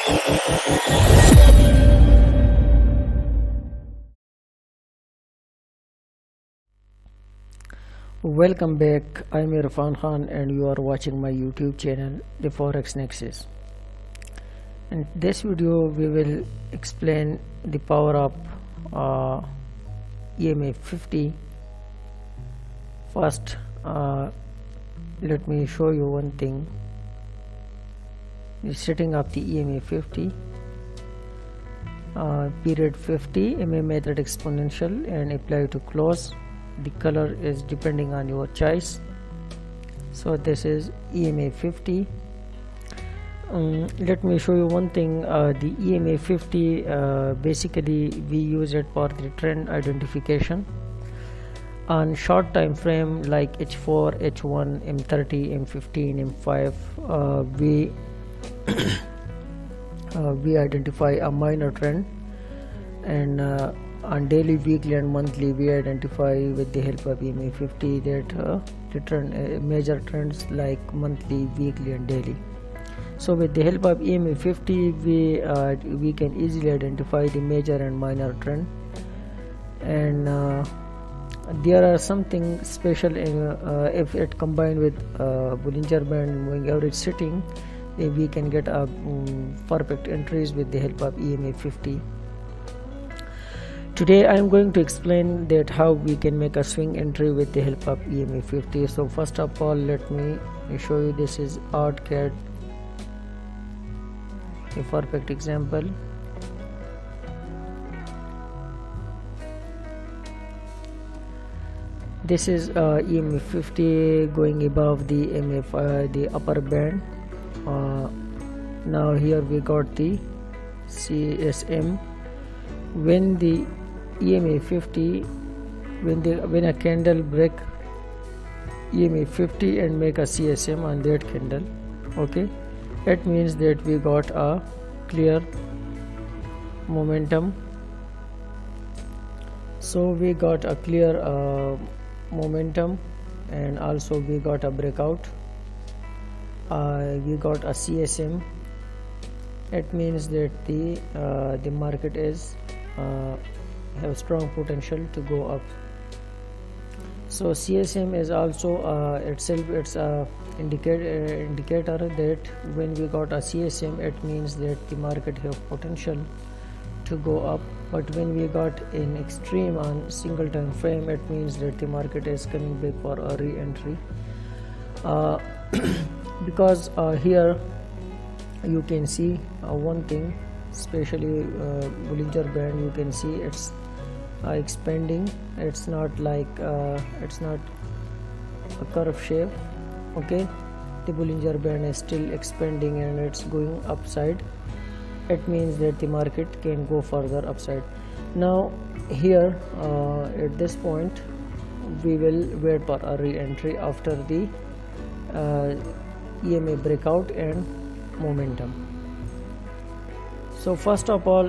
Welcome back. I'm Irfan Khan and you are watching my YouTube channel, the Forex Nexus. In this video we will explain the power of Ema50. First let me show you one thing. The setting of the Ema50, period 50, MA method exponential, and apply to close. The color is depending on your choice. So this is Ema50. Let me show you one thing. The Ema50, basically we use it for the trend identification on short time frame like H4, H1, M30, M15, M5. We identify a minor trend, and on daily, weekly and monthly we identify with the help of Ema50 that the trend, major trends like monthly, weekly and daily. So with the help of Ema50 we can easily identify the major and minor trend, and there are something special if it combined with Bollinger Band moving average setting, we can get a perfect entries with the help of Ema50. Today I am going to explain that how we can make a swing entry with the help of Ema50. So first of all, let me show you. This is AUDCAD, a perfect example. This is Ema50 going above the the upper band. Now here we got the CSM. When the Ema50, when a candle break Ema50 and make a CSM on that candle, okay, that means that we got a clear momentum. So we got a clear momentum, and also we got a breakout. We got a CSM. It means that the market is have strong potential to go up. So CSM is also itself, it's a indicator that when we got a CSM, it means that the market have potential to go up. But when we got an extreme on single time frame, it means that the market is coming back for a re-entry. Because here you can see one thing, especially Bollinger Band, you can see it's expanding. It's not like it's not a curve shape, okay. The Bollinger Band is still expanding and it's going upside. It means that the market can go further upside. Now here at this point we will wait for a re-entry after the EMA breakout and momentum. So first of all,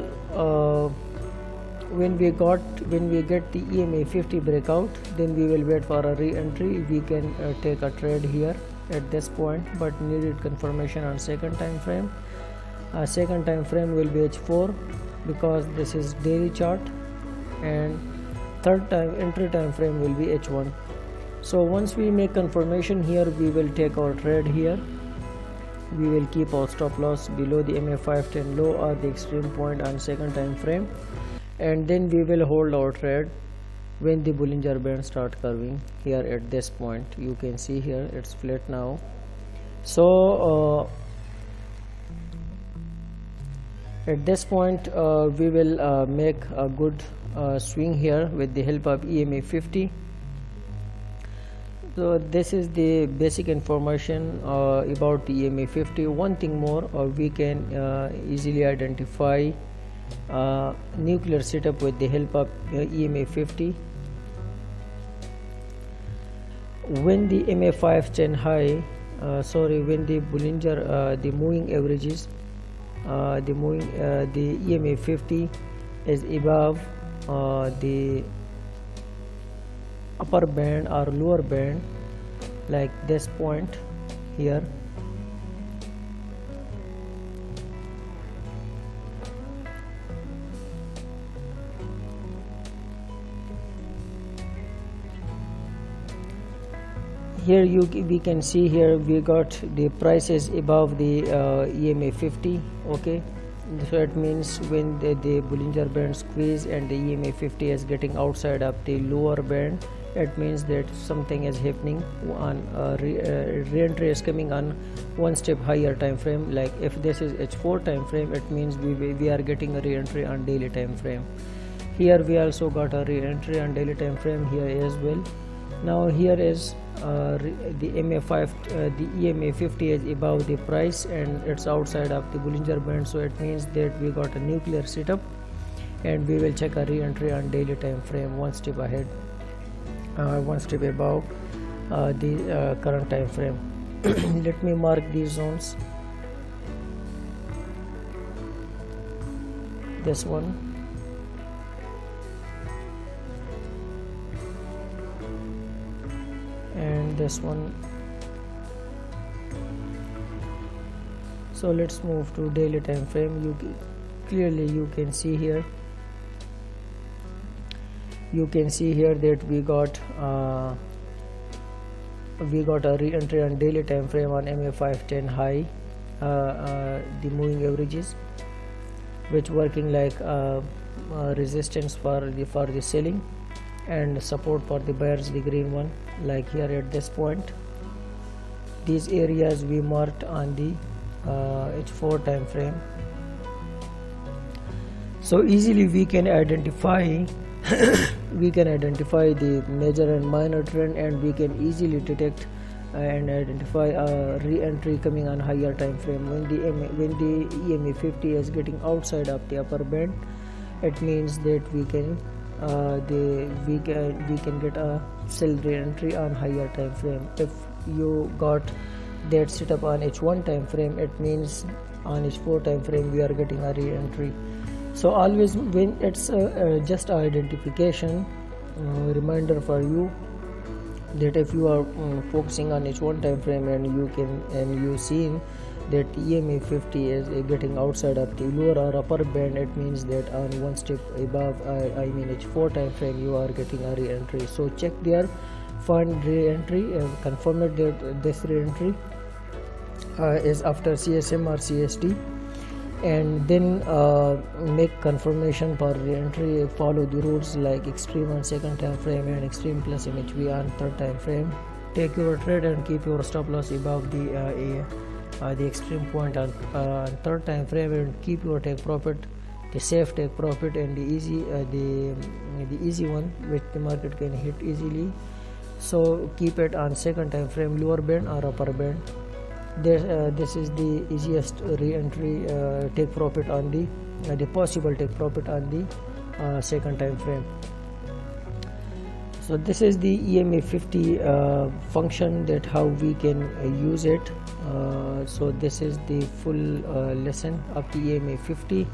when we get the Ema50 breakout, then we will wait for a re-entry. We can take a trade here at this point, but needed confirmation on second time frame. Second time frame will be H4 because this is daily chart, and third time entry time frame will be H1. So once we make confirmation here, we will take our trade here. We will keep our stop loss below the MA510 low or the extreme point on second time frame, and then we will hold our trade when the Bollinger Band start curving. Here at this point you can see here it's flat now. So at this point we will make a good swing here with the help of Ema50. So this is the basic information about the Ema50. One thing more, we can easily identify nuclear setup with the help of Ema50. When the MA510 high, when the Bollinger, the moving averages, the Ema50 is above the upper band or lower band, like this point here, here we can see here we got the prices above the Ema50. okay, so it means when the Bollinger Band squeeze and the Ema50 is getting outside of the lower band, it means that something is happening on re-entry is coming on one step higher time frame. Like if this is H4 time frame, it means we are getting a re-entry on daily time frame. Here we also got a re-entry on daily time frame here as well. Now here is the Ema50 is above the price and it's outside of the Bollinger Band, so it means that we got a nuclear setup, and we will check a re-entry on daily time frame one step ahead, one step above the current time frame. Let me mark these zones. This one, and this one. So let's move to daily time frame. Clearly you can see here that we got a re-entry on daily time frame on MA510 high, the moving averages, which working like resistance for the selling and support for the buyers, the green one. Like here at this point, these areas we marked on the H4 time frame, so easily we can identify the major and minor trend, and we can easily detect and identify a re-entry coming on higher time frame. When the Ema50 is getting outside of the upper band, it means that we can get a sell re-entry on higher time frame. If you got that setup on H1 time frame, it means on H4 time frame we are getting a re-entry. So always when it's just a identification reminder for you that if you are focusing on H1 time frame and you seen that Ema50 is getting outside of the lower or upper band, it means that on one step above, I mean H4 time frame, you are getting a re-entry. So check there, find re-entry, confirm it that this re-entry is after CSM or CST, and then make confirmation for re-entry. Follow the rules like extreme on second time frame and extreme plus MHV on third time frame. Take your trade and keep your stop loss above the extreme point on third time frame, and keep your take profit, the safe take profit, and the easy one which the market can hit easily. So keep it on second time frame, lower band or upper band. This is the easiest re-entry take profit on the possible take profit on the second time frame. So this is the Ema50 function, that how we can use it. So this is the full lesson of the Ema50.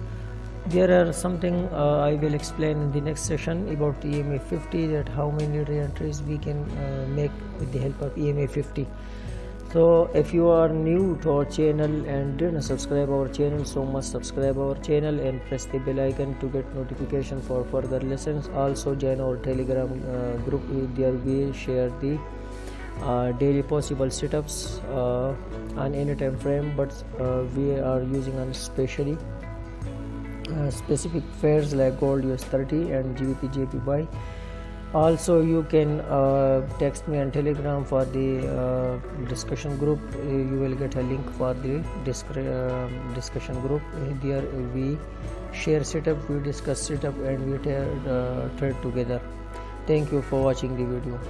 There are something I will explain in the next session about the Ema50, that how many re-entries we can make with the help of Ema50. So if you are new to our channel and didn't subscribe our channel, so must subscribe our channel and press the bell icon to get notification for further lessons. Also join our Telegram group. There we share the daily possible setups on any time frame, but we are using on specially specific pairs like gold US30 and GBP JPY. Also you can text me on Telegram for the discussion group. You will get a link for the discussion group. There we share setup, we discuss setup, and we trade together. Thank you for watching the video.